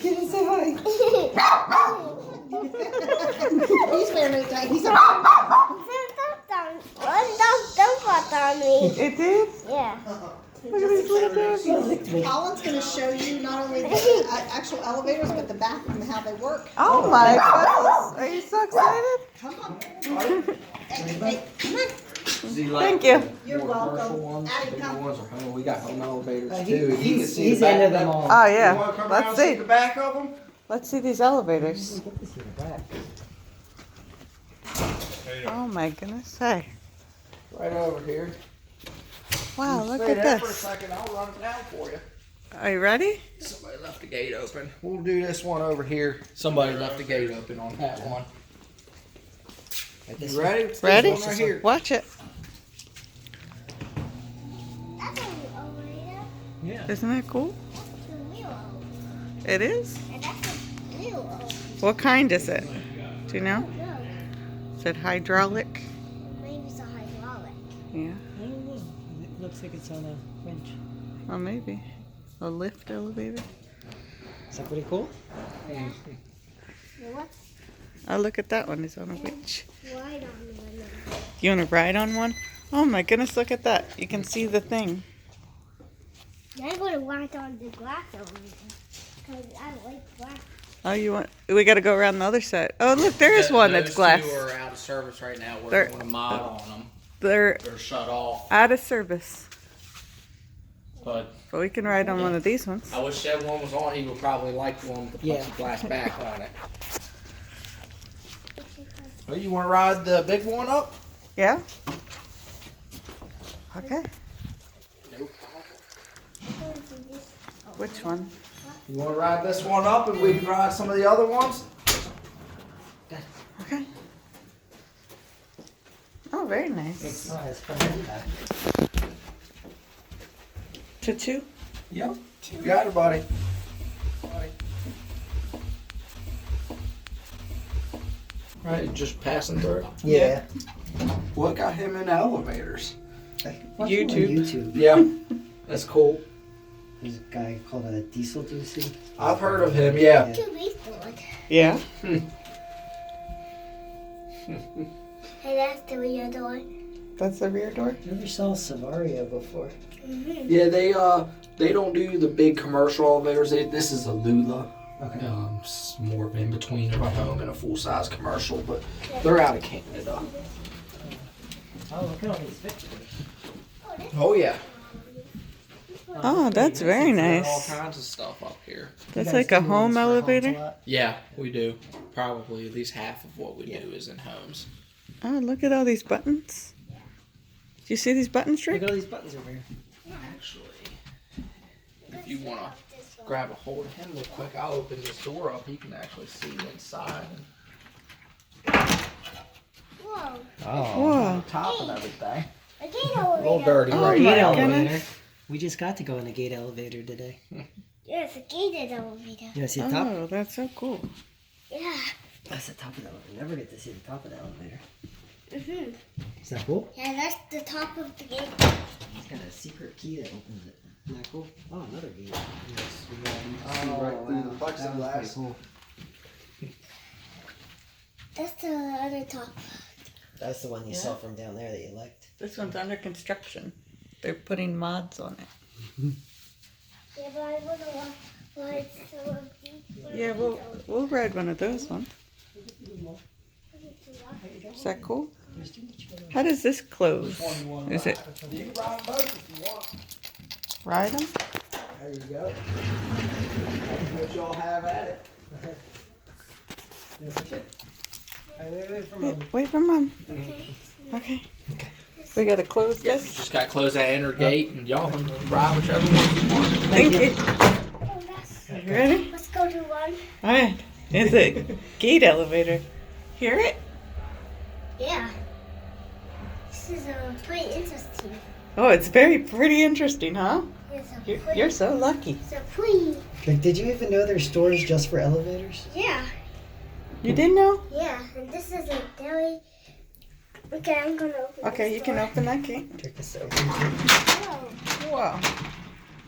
Get him, say hi. He's very tight. He's a... Don't put on me. It did? Yeah. Look at these little doggies. Colin's going to show you not only the actual elevators, but the bathroom and how they work. Oh my goodness. Are you so excited? Come on. Hey, come on. Thank you. You're welcome. We got home elevators too. He's into them all. Oh You yeah. want to come Let's around and see. see the back of them? Let's see these elevators. Get this in the back. Oh my goodness. Hey. Right over here. Wow, You look stay at there for a this. second. I'll run it down for you. Are you ready? Somebody left the gate open. We'll do this one over here. Somebody left the gate open on that one. You ready? This Ready? one right here. Watch it. That's a wheel. Yeah. Isn't that cool? That's a wheel. It is? And that's a wheel. What kind is it? Do you know? No. Is it hydraulic? Maybe it's a hydraulic. Yeah. It looks like it's on a winch. Well, maybe. A lift elevator? Is that pretty cool? Yeah. What? Oh, look at that one. It's on a winch. Ride on one. You want to ride on one? Oh my goodness, look at that. You can see the thing. I'm going to ride on the glass over there. Because I like glass. Oh, you want... We got to go around the other side. Oh, look, there is one that's glass. Those two are out of service right now. We're They're- doing a mod on them. They're They're shut off. out of service. But But we can ride on one of these ones. I wish that one was on. He would probably like the one with the Yeah. plexiglass back on it. Well, you want to ride the big one up? Yeah? Okay. Nope. Which one? You want to ride this one up and we can ride some of the other ones? Okay. Oh, very nice. Oh, it's fun. To two? Yep. You got it, buddy. Right, just passing through. Yeah. What got him in elevators? Watch him on YouTube. Yeah, that's cool. There's a guy called a Diesel Doocy. I've heard of him, yeah. Two baseboard. Yeah. Hey, that's the rear door. That's the rear door? Never saw Savaria before. Yeah, they don't do the big commercial elevators. This is a Lula. Okay. It's more of in between of a home and a full size commercial, but they're out of Canada. Oh, look at all these pictures. Oh yeah. Oh, that's very All nice. kinds of stuff up here. That's You guys like a do home ones for homes a elevator? lot? Yeah, we do. Probably at least half of what we do is in homes. Oh, look at all these buttons. Do you see these buttons, Look Rick? at all these buttons over here. Actually, if you want to grab a hold of him real quick, I'll open this door up. He can actually see inside. Whoa. Oh. Whoa. On top and everything. A gate A little elevator. dirty Oh, right Gate my now. elevator. goodness. We just got to go in a gate elevator today. Yes, a gated elevator. You want to see the top? Oh, that's so cool. Yeah. That's the top of the elevator. Never get to see the top of the elevator. Mhm. Is that cool? Yeah, that's the top of the gate. It's got a secret key that opens it. Isn't that cool? Oh, another gate. Yes, we Oh, right through the wow. That was plexiglass. pretty cool. That's the other top. That's the one you Yeah. saw from down there that you liked. This one's under construction. They're putting mods on it. Yeah, but I wonder why it's so deep. Yeah, we'll ride one of those ones. Is that cool? How does this close? Is it You can ride them both if you want. ride them? There you go. What y'all have at it. Wait for mom. Okay. We gotta close this. Just got to close that inner gate and y'all can ride whichever one you want. Thank you. Oh, that's... You ready? Let's go to one. All right. It's a gate elevator. Hear it? Yeah. This is pretty interesting. Oh, it's pretty interesting, huh? It's a You're, pretty, you're so lucky. it's a pretty... Like, did you even know there's stores just for elevators? Yeah. You didn't know? Yeah, and this is a deli. Okay, I'm gonna open Okay, this you can door. open that gate. Check this out. Whoa. Wow.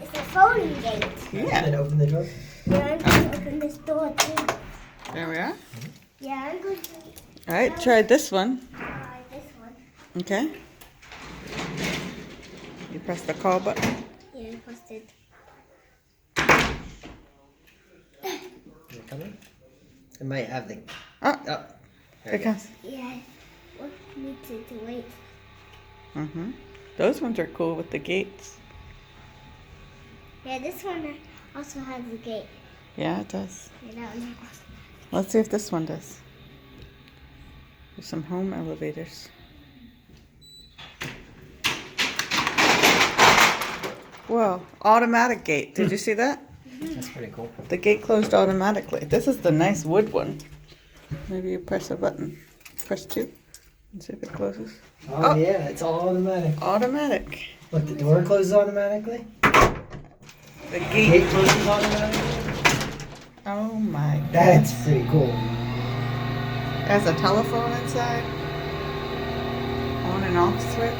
It's a folding gate. Yeah. And then open the door. Yeah, I'm going to open this door too. There we are. Yeah, I'm going to All right, try this one. try this one. Okay. You press the call button. Yeah, I pressed it. Is it coming? It might have the. Oh, Oh, there here it it comes. Yeah, what needs it to wait? Those ones are cool with the gates. Yeah, this one also has a gate. Yeah, it does. Yeah, that one has. Let's see if this one does. There's some home elevators. Whoa, automatic gate. Did you see that? That's pretty cool. The gate closed automatically. This is the nice wood one. Maybe you press a button. Press 2 and see if it closes. Oh, yeah, it's all automatic. Automatic. Look, the door closes automatically. The Gate gate. closes automatically. Oh my god. That's pretty cool. Has a telephone inside. On and off switch.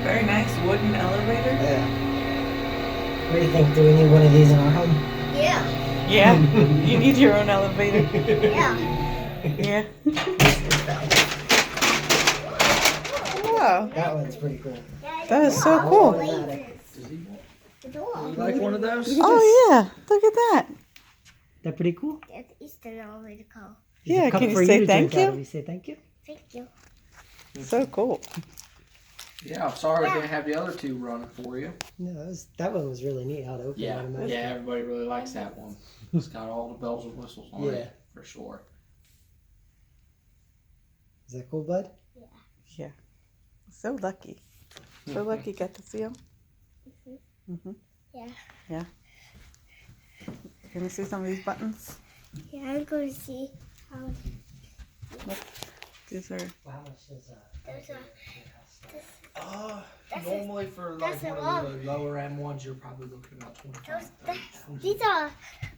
Very nice wooden elevator. Yeah. What do you think? Do we need one of these in our home? Yeah, Yeah, you need your own elevator. yeah. Yeah. Wow, That one's pretty cool. that is so cool. Automatic. The door. You like one of those? Oh yeah, look at that. That pretty cool? That is the elevator call. There's a Yeah, cup can you for say to thank drink out you? of. You say thank you? Thank you. So cool. Yeah, I'm sorry I didn't have the other two running for you. No, that one was really neat how to open automatic. Yeah, everybody really likes that one. It's got all the bells and whistles on Yeah. it, for sure. Is that cool, bud? Yeah. So lucky. So lucky got to see him. Yeah. Yeah. Can you see some of these buttons? Yeah, I'm going to see how These are. Well, how much does there's a. Normally for like that's a one lot. of the lower end ones, you're probably looking about 25. These are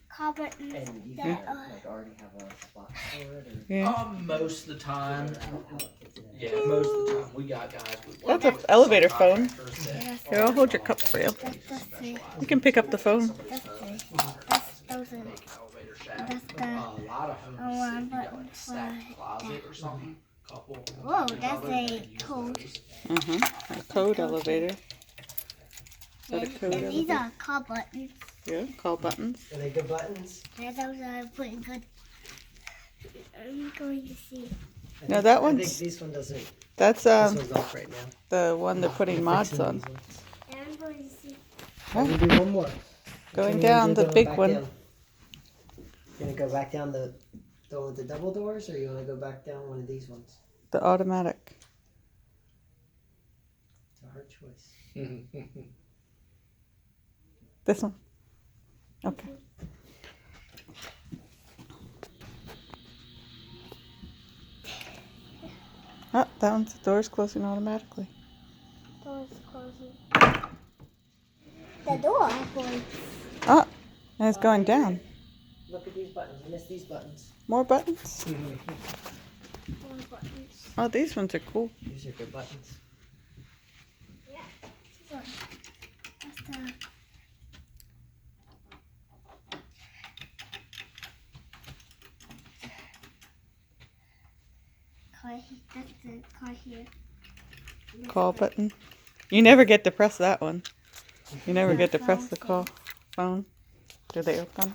car buttons And you that like are. already have a spot for it, or Yeah. Most of the time, how it fits in? yeah, most of the time we got guys. We work That's an with elevator phone. subcontractors that Here, I'll hold your cup for you. That's the. You can pick up the phone. That's the. Those are. elevator shaft. That's the. A lot of homes, Oh, if you one got like button a stacked for closet or something, couple. Whoa, that's a code. A code elevator. Is that a And, code and these elevator? are car buttons. Yeah, call buttons. Are they good buttons? And those are pretty good. I'm going to see. No, that I think one's- this one doesn't. That's This one's off right now. the one they're putting We're mods fixing on. these ones. And I'm going to see. We're gonna do one more. Going Which one you down, gonna the do? big Back one. down? You gonna go back down the one with the double doors, or you wanna go back down one of these ones? The automatic. It's a hard choice. This one. Okay. Oh, that one's the door's closing automatically. Door's closing. The door actually. Oh, and it's going down. Look at these buttons. You missed these buttons. More buttons. More buttons. Oh, these ones are cool. These are good buttons. Yeah. So, that's the. That's the car here. Call button. You never get to press that one. You never get to press the call phone. Do they open?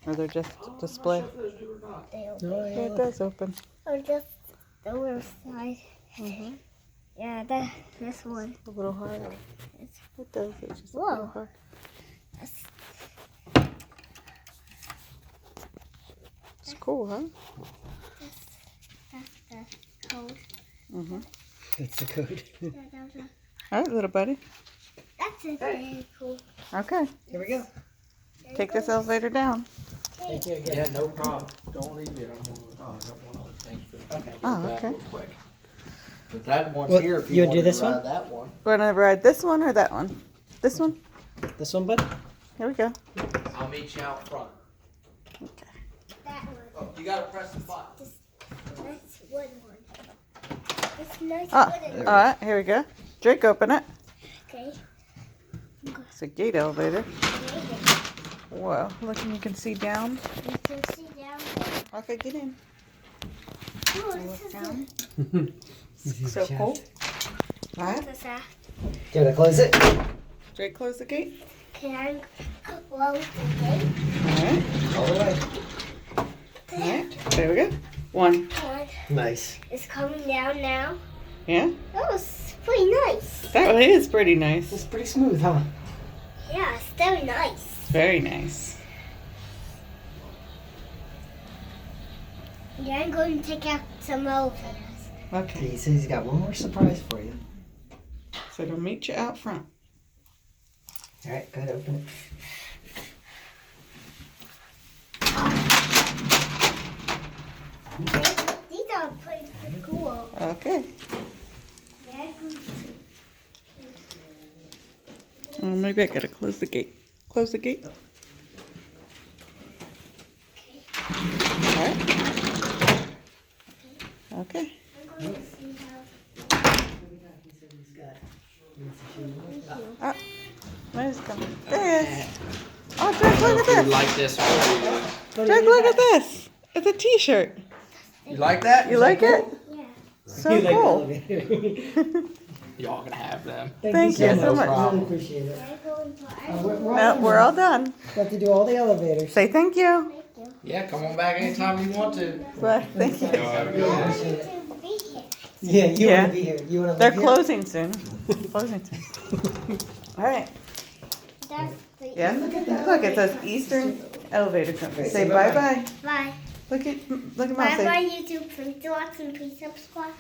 Or they're just display? They Oh, Yeah, yeah. it does open. or just the other side. Yeah, this one. A little harder. It does. It's just a Whoa. little hard. That's, It's cool, huh? that's the code. That's the code. Yeah, that was a, All right, little buddy. that's a very cool. Okay. Here we go. Take this elevator down. Thank you again. Yeah, no problem. Don't leave it. I got one other thing for you. Okay. Oh, Back okay. real quick. But that one's Well, here if you you wanna want do to this one? ride that one. Want to ride this one or that one? This one? This one, bud? Here we go. I'll meet you out front. Okay. That one. Oh, you gotta press the button. That's wood one. It's nice Ah, wooden. all right, here we go. Drake, open it. Okay. It's a gate elevator. Okay. Well, look, and you can see down. You can see down there. Okay, get in. Oh, Look this is down. good. So cool. Right? What's that? Do you want to close it? Straight close the gate. Can I close the gate? Alright. All the way. Alright. There we go. One. One. Nice. It's coming down now. Yeah? That was pretty nice. That really is pretty nice. It's pretty smooth, huh? Yeah, it's very nice. Very nice. Yeah, I'm going to take out some elephants. Okay. He says he's got one more surprise for you. So it'll meet you out front. All right, go ahead, open it. These are pretty cool. Okay. Yeah, Oh, maybe I gotta close the gate. Close the gate. Alright. Okay. I'm going to see how. Ah, where's it coming? There it is. Oh, Jack, look at You this. like this or Jack, look at this. It's a t-shirt. you like that? You like it? Yeah. So You like the cool. elevator. Y'all can have them. Thank you so much. Really appreciate it. I'm going to. No, we're all done. Got to do all the elevators. Say thank you. Thank you. Yeah, come on back anytime you want to. Bye. Thank you. Y'all have a good I one. want to be here. Yeah, you Yeah. want to be here. You want to They're live here? closing soon. Closing soon. All right. That's the Yeah. Look, it says Eastern Elevator Company. Say bye bye. Bye. Look at Mom. Bye Say bye YouTube. Please watch and please subscribe.